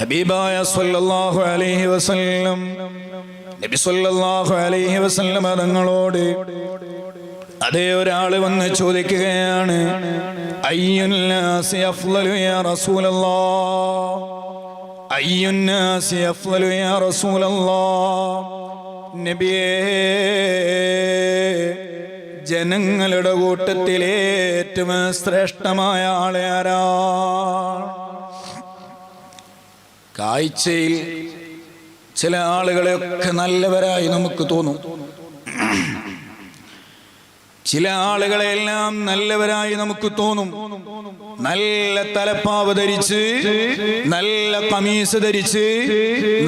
ഹബീബായ സല്ലല്ലാഹു അലൈഹി വസല്ലം നബി സല്ലല്ലാഹു അലൈഹി വസല്ലം തങ്ങളോട് അതേ ഒരാള് വന്ന് ചോദിക്കുകയാണ്, അയ്യുന്നാസി അഫ്ളലു യാ റസൂലല്ലാഹ്, അയ്യുന്നാസി അഫ്ളലു യാ റസൂലല്ലാഹ്. നബിയേ, ജനങ്ങളുടെ കൂട്ടത്തിൽ ഏറ്റവും ശ്രേഷ്ഠമായ ആളെ ആരാണ്? കാഴ്ചയിൽ ചില ആളുകളെയൊക്കെ നല്ലവരായി നമുക്ക് തോന്നും. ചില ആളുകളെല്ലാം നല്ലവരായി നമുക്ക് തോന്നും. നല്ല തലപ്പാവ് ധരിച്ച്, നല്ല കമീസ് ധരിച്ച്,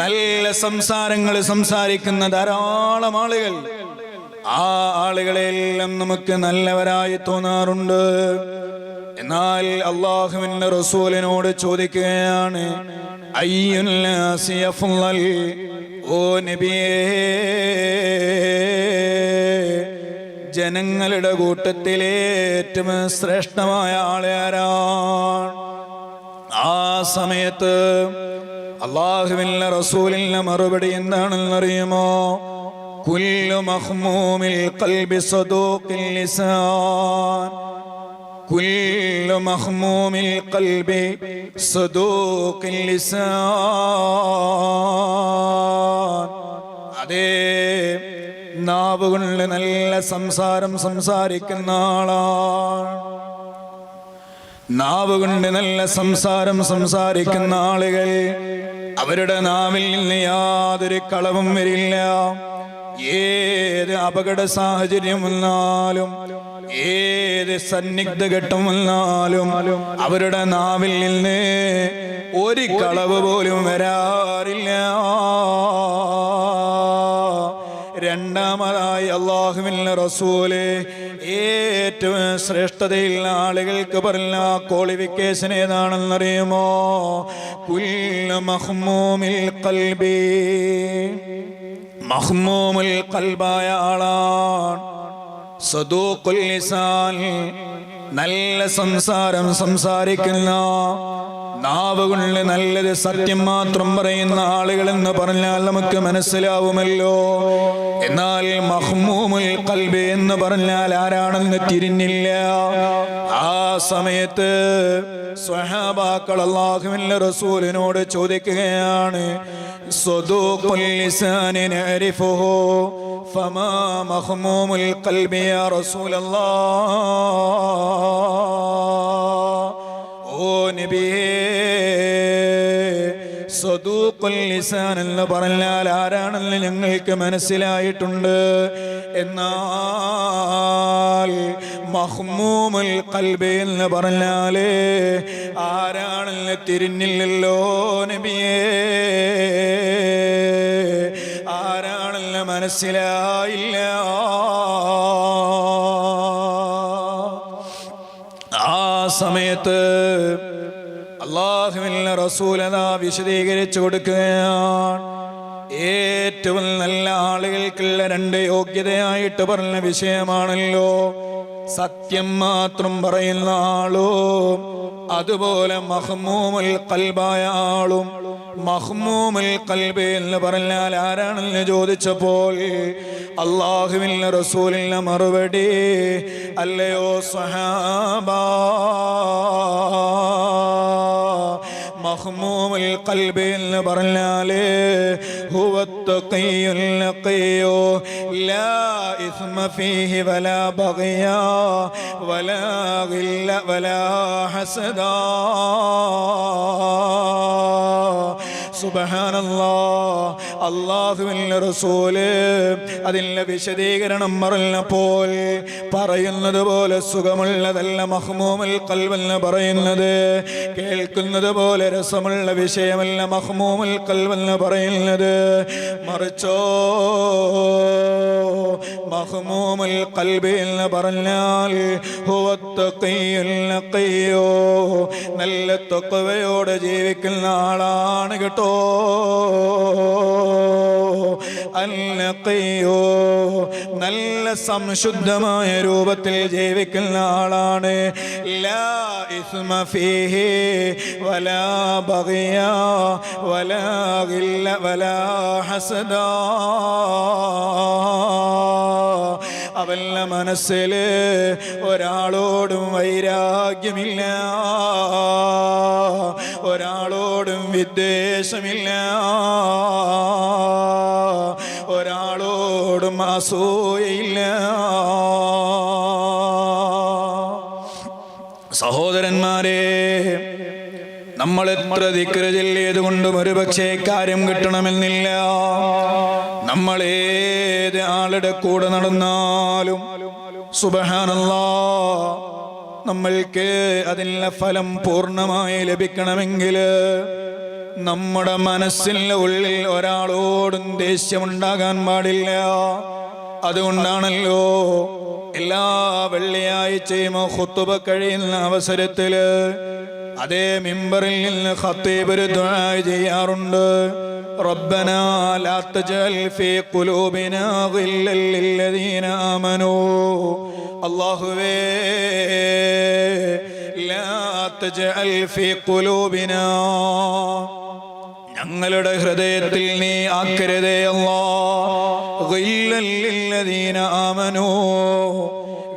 നല്ല സംസാരങ്ങൾ സംസാരിക്കുന്ന ധാരാളം ആളുകൾ, ആ ആളുകളെല്ലാം നമുക്ക് നല്ലവരായി തോന്നാറുണ്ട്. എന്നാൽ അല്ലാഹുവിന്റെ റസൂലിനോട് ചോദിക്കുകയാണ്, അയ്യുന്നാസി അഫ്ളൽ, ഓ നബിയേ, ജനങ്ങളുടെ കൂട്ടത്തിലെ ഏറ്റവും ശ്രേഷ്ഠമായ ആളെ ആരാണ്? ആ സമയത്ത് അല്ലാഹുവിന്റെ റസൂലിന്റെ മറുപടി എന്താണെന്നറിയുമോ? കുല്ലു മഖ്മൂമിൽ ഖൽബി സദൂഖിൽ ലിസാൻ, കുല്ലു മഖ്മൂമിൽ ഖൽബി സദൂഖിൽ ലിസാൻ. അതേ, നാവ് കൊണ്ട് നല്ല സംസാരം സംസാരിക്കുന്ന ആളാണ്. നാവ് കൊണ്ട് നല്ല സംസാരം സംസാരിക്കുന്ന ആളുകൾ, അവരുടെ നാവിൽ നിന്ന് യാതൊരു കളവും വരില്ല. ഏത് അപകട സാഹചര്യം വന്നാലും, ഏത് സന്നിഗ്ധ ഘട്ടം വന്നാലും അവരുടെ നാവിൽ നിന്ന് ഒരു കളവ് പോലും വരാറില്ല. രണ്ടാമതായി അല്ലാഹുവിന്റെ റസൂല് ഏറ്റവും ശ്രേഷ്ഠതയുള്ള ആളുകൾക്ക് പറഞ്ഞ ക്വാളിഫിക്കേഷൻ ഏതാണെന്നറിയുമോ? കുല്ലു മഖ്മൂമിൽ ഖൽബി, മഖ്മൂമുൽ ഖൽബായ ആളാണ്. സദൂഖുൽ ലിസാൻ, നല്ല സംസാരം സംസാരിക്കുന്ന, നാവ് കൊണ്ട് നല്ലത് സത്യം മാത്രം പറയുന്ന ആളുകൾ എന്ന് പറഞ്ഞാൽ നമുക്ക് മനസ്സിലാവുമല്ലോ. എന്നാൽ മഖ്മൂമുൽ ഖൽബ് എന്ന് പറഞ്ഞാൽ ആരാണെന്ന് തിരിഞ്ഞില്ല. ആ സമയത്ത് സ്വഹാബാക്കൾ അല്ലാഹുവിന്റെ റസൂലിനോട് ചോദിക്കുകയാണ്, സദൂഖുൽ ലിസാനി നഅരിഫുഹു ഫമാ മഖ്മൂമുൽ ഖൽബി യാ റസൂലല്ലാഹ്. ഓ നബിയേ, സദൂഖുൽ ലിസാൻ എന്ന് പറഞ്ഞാൽ ആരാണെന്ന് ഞങ്ങൾക്ക് മനസ്സിലായിട്ടുണ്ട്. എന്നാൽ മഖ്മൂമുൽ ഖൽബ് എന്ന് പറഞ്ഞാൽ ആരാണെന്ന് തിരിഞ്ഞില്ലല്ലോ നബിയേ, ആരാണെന്ന് മനസ്സിലായില്ല. ആ സമയത്ത് അല്ലാഹുവിന്റെ റസൂൽ അതാ വിശദീകരിച്ചു കൊടുക്കുകയാണ്. ഏറ്റവും നല്ല ആളുകൾക്കുള്ള രണ്ട് യോഗ്യതയായിട്ട് പറഞ്ഞ വിഷയമാണല്ലോ സത്യം മാത്രം പറയുന്ന ആളും അതുപോലെ മഖ്മൂമുൽ ഖൽബായ ആളും. മഖ്മൂമുൽ ഖൽബ് എന്ന് പറഞ്ഞാൽ ആരാണെന്ന് ചോദിച്ചപ്പോൾ അല്ലാഹുവിന്റെ റസൂലിന്റെ മറുപടി, അല്ലയോ സ്വഹാബാ, മഖ്മൂമുൽ ഖൽബ് എന്ന് പറഞ്ഞാല് ഹുവത്തഖിയുൽ നഖിയു ലാ ഇസ്മ ഫീഹി വലാ ബഗയ വലാ ഗില്ല വലാ ഹസദാ. സുബ്ഹാനല്ലാഹ്. അല്ലാഹുവിന്റെ റസൂല് അതിന്റെ വിശദീകരണം പറഞ്ഞപ്പോൾ പറയുന്നത് പോലെ സുഖമുള്ളതല്ല മഖ്മൂമുൽ ഖൽബ് എന്ന് പറയുന്നത്, കേൾക്കുന്നത് പോലെ രസമുള്ള വിഷയമല്ല മഖ്മൂമുൽ ഖൽബ് എന്ന് പറയുന്നത്. മറിച്ചോ മഖ്മൂമുൽ ഖൽബ് എന്ന് പറഞ്ഞാൽ നല്ല തഖ്വയോടെ ജീവിക്കുന്ന ആളാണ് കേട്ടോ. അൽനഖിയോ നല്ല സംശുദ്ധമായ രൂപത്തിൽ ജീവിക്കുന്ന ആളാണ്. ലാ ഇസ്മ ഫീഹി വലാ ബഗിയ വലാ ഗില്ല വലാ ഹസദ. അവന്റെ മനസ്സിൽ ഒരാളോടും വൈരാഗ്യമില്ല, ഒരാളോടും വിദ്വേഷമില്ല, ഒരാളോടും അസൂയയില്ല. സഹോദരന്മാരെ, നമ്മൾ എത്ര ദിക്റ് ചൊല്ലിയത് കൊണ്ടും ഒരുപക്ഷേ കാര്യം കിട്ടണമെന്നില്ല. നമ്മൾ ഏത് ആളുടെ കൂടെ നടന്നാലും സുബ്ഹാനല്ലാഹ്, നമ്മൾക്ക് അതിനുള്ള ഫലം പൂർണ്ണമായി ലഭിക്കണമെങ്കിൽ നമ്മുടെ മനസ്സിൻ്റെ ഉള്ളിൽ ഒരാളോടും ദേഷ്യമുണ്ടാകാൻ പാടില്ല. അതുകൊണ്ടാണല്ലോ എല്ലാ വെള്ളിയാഴ്ചയും ഖുത്ബ കഴിയുന്ന അവസരത്തിൽ അതേ മിമ്പറിൽ നിന്ന് ഖത്തീബ് ഒരു ദുആ ചെയ്യാറുണ്ട്. റബ്ബനാ ലാ തജ്അൽ ഫീ ഖുലൂബിനാ ഗില്ലൽ ലില്ലദീന ആമനൂ. അല്ലാഹുവേ, ലാ തജ്അൽ ഫീ ഖുലൂബിനാ, ഞങ്ങളുടെ ഹൃദയത്തിൽ നീ ആക്കരുതേ അല്ലാഹ്, ഗില്ലൽ ലില്ലദീന ആമനൂ,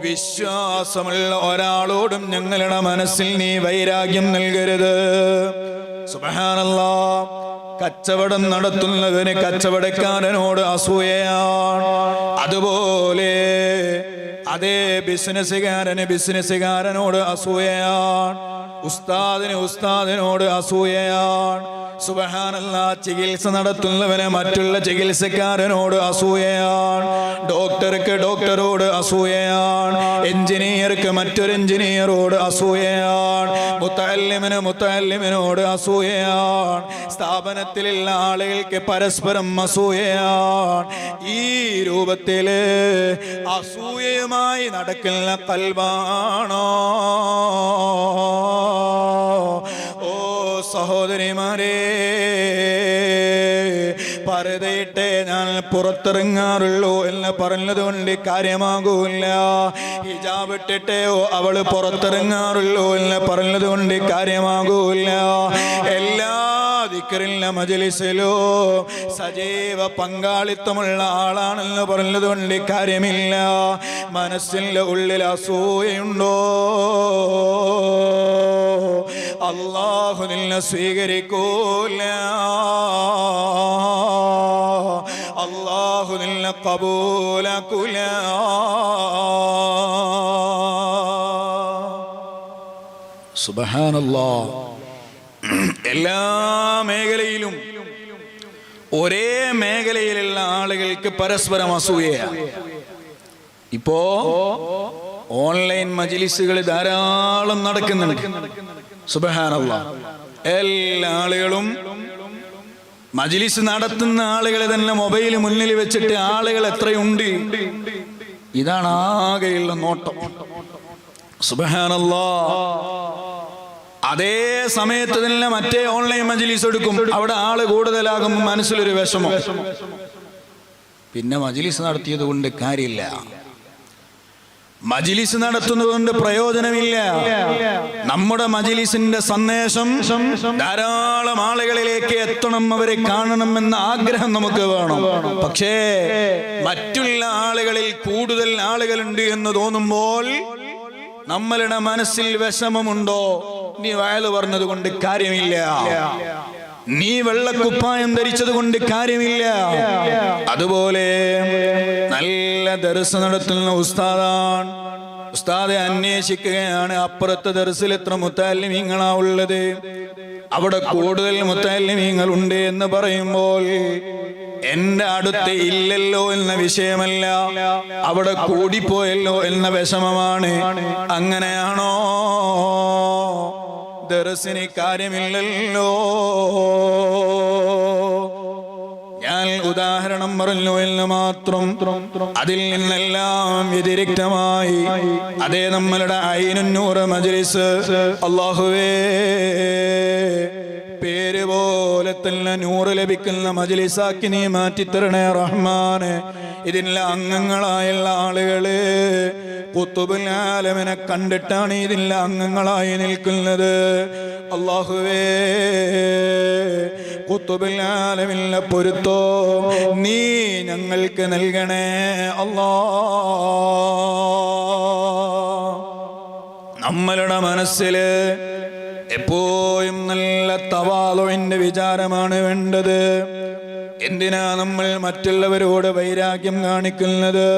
വിശ്വാസമുള്ള ഒരാളോടും ഞങ്ങളുടെ മനസ്സിൽ നീ വൈരാഗ്യം നൽകരുത്. സുബ്ഹാനല്ലാഹ്, കച്ചവടം നടത്തുന്നവന് കച്ചവടക്കാരനോട് അസൂയയാണ്. അതുപോലെ അതേ ബിസിനസ്സുകാരന് ബിസിനസ്സുകാരനോട് അസൂയയാണ്, ഉസ്താദിന് ഉസ്താദിനോട് അസൂയയാണ്. സുബ്ഹാനല്ലാഹ്, ചികിത്സ നടത്തുന്നവന് മറ്റുള്ള ചികിത്സക്കാരനോട് അസൂയയാണ്, ഡോക്ടർക്ക് ഡോക്ടറോട് അസൂയയാണ്, എഞ്ചിനീയർക്ക് മറ്റൊരു എഞ്ചിനീയറോട് അസൂയയാണ്, മുത്തഅല്ലിമിന് മുത്തഅല്ലിമിനോട് അസൂയയാണ്, സ്ഥാപനത്തിലുള്ള ആളുകൾക്ക് പരസ്പരം അസൂയയാണ്. ഈ രൂപത്തില് അസൂയയുമായി നടക്കുന്ന ഖൽബാണോ? ഓ സഹോദരിമാരെ, പരതയിട്ടേ ഞാൻ പുറത്തിറങ്ങാറുള്ളൂ എന്ന് പറഞ്ഞതുകൊണ്ട് കാര്യമാകൂല. ഹിജാബ് ഇട്ടിട്ടേയോ അവള് പുറത്തിറങ്ങാറുള്ളൂ എന്ന് പറഞ്ഞതുകൊണ്ട് കാര്യമാകൂല. എല്ലാ ദിക്റില്ല മജ്ലിസിലോ സജീവ പങ്കാളിത്തമുള്ള ആളാണെന്ന് പറഞ്ഞതുകൊണ്ട് കാര്യമില്ല. മനസ്സിൻ്റെ ഉള്ളിൽ അസൂയയുണ്ടോ? അല്ലാഹു നിന്നെ സ്വീകരിക്കൂല, അല്ലാഹു നിന്നെ ഖബൂലാക്കൂല. സുബ്ഹാനല്ലാഹ്, എല്ലാ മേഖലയിലും ഒരേ മേഖലയിലുള്ള ആളുകൾക്ക് പരസ്പരം അസൂയയാണ്. ഇപ്പോ ഓൺലൈൻ മജ്ലിസുകൾ ധാരാളം നടക്കുന്നുണ്ട്. സുബ്ഹാനല്ലാഹ്, എല്ലാ ആളുകളും മജ്ലിസ് നടത്തുന്ന ആളുകളെ തന്നെ മൊബൈൽ മുന്നിൽ വെച്ചിട്ട് ആളുകൾ എത്രയുണ്ട്, ഇതാണ് ആകെയുള്ള നോട്ടം. സുബ്ഹാനല്ലാഹ്, അതേ സമയത്ത് തന്നെ മറ്റേ ഓൺലൈൻ മജ്ലിസ് എടുക്കും, അവിടെ ആള് കൂടുതലാകുമ്പോൾ മനസ്സിലൊരു വിഷമം. പിന്നെ മജ്ലിസ് നടത്തിയത് കൊണ്ട് കാര്യമില്ല, മജ്ലിസ് നടത്തുന്നത് കൊണ്ട് പ്രയോജനമില്ല. നമ്മുടെ മജ്ലിസിന്റെ സന്ദേശം ധാരാളം ആളുകളിലേക്ക് എത്തണം, അവരെ കാണണം എന്ന ആഗ്രഹം നമുക്ക് വേണം. പക്ഷേ മറ്റുള്ള ആളുകളിൽ കൂടുതൽ ആളുകളുണ്ട് എന്ന് തോന്നുമ്പോൾ നമ്മളുടെ മനസ്സിൽ വിഷമമുണ്ടോ? നീ വയല് പറഞ്ഞത് കൊണ്ട് കാര്യമില്ല, നീ വെള്ളക്കുപ്പായം ധരിച്ചത് കൊണ്ട് കാര്യമില്ല. അതുപോലെ നല്ല ദർസ് നടത്തുന്ന ഉസ്താദാണ്, ഉസ്താദെ അന്വേഷിക്കുകയാണ് അപ്പുറത്തെ ദർസിൽ എത്ര മുത്തഅല്ലിമീങ്ങളാ ഉള്ളത്, അവിടെ കൂടുതൽ മുത്തഅല്ലിമീങ്ങൾ ഉണ്ട് എന്ന് പറയുമ്പോൾ എന്റെ അടുത്ത് ഇല്ലല്ലോ എന്ന വിഷയമല്ല, അവിടെ കൂടിപ്പോയല്ലോ എന്ന വിഷമമാണ്. അങ്ങനെയാണോ? ദർസിന് കാര്യമില്ലല്ലോ. ഞാൻ ഉദാഹരണം പറഞ്ഞു എന്ന് മാത്രം. അതിൽ നിന്നെല്ലാം വ്യതിരിക്തമായി അതേ നമ്മളുടെ ഐനുന്നൂർ മജ്ലിസ്, അല്ലാഹുവേ പേര് പോലെ തന്നെ നൂറ് ലഭിക്കുന്ന മജ്ലിസാക്കി നീ മാറ്റിത്തരണേ റഹ്മാനെ. ഇതിൻ്റെ അംഗങ്ങളായുള്ള ആളുകള് ഖുതുബുൽ ആലമിനെ കണ്ടിട്ടാണ് ഇതിൻ്റെ അംഗങ്ങളായി നിൽക്കുന്നത്. അല്ലാഹുവേ, ഖുതുബുൽ ആലമിന്റെ പൊരുത്തോ നീ ഞങ്ങൾക്ക് നൽകണേ അല്ലാ. നമ്മളുടെ മനസ്സില് എപ്പോഴും നല്ല തവാളുവിന്റെ വിചാരമാണ് വേണ്ടത്. എന്തിനാ നമ്മൾ മറ്റുള്ളവരോട് വൈരാഗ്യം കാണിക്കുന്നത്?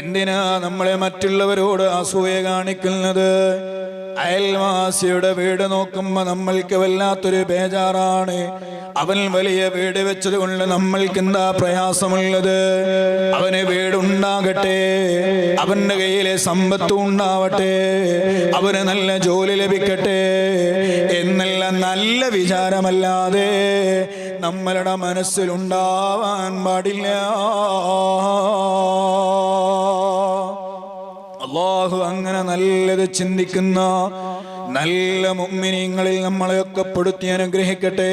എന്തിനാ നമ്മളെ മറ്റുള്ളവരോട് അസൂയ കാണിക്കുന്നത്? അയൽവാസിയുടെ വീട് നോക്കുമ്പോ നമ്മൾക്ക് വല്ലാത്തൊരു ബേജാറാണ്. അവൻ വലിയ വീട് വെച്ചത് കൊണ്ട് നമ്മൾക്ക് എന്താ പ്രയാസമുള്ളത്? അവന് വീടുണ്ടാകട്ടെ, അവന്റെ കയ്യിലെ സമ്പത്തും ഉണ്ടാവട്ടെ, അവന് നല്ല ജോലി ലഭിക്കട്ടെ എന്നുള്ള നല്ല വിചാരമല്ലാതെ നമ്മളുടെ മനസ്സിലുണ്ടാവാൻ പാടില്ല. അല്ലാഹു അങ്ങനെ നല്ലത് ചിന്തിക്കുന്ന നല്ല മുഅ്മിനീങ്ങളിൽ നമ്മളെയൊക്കെ പെടുത്തി അനുഗ്രഹിക്കട്ടെ.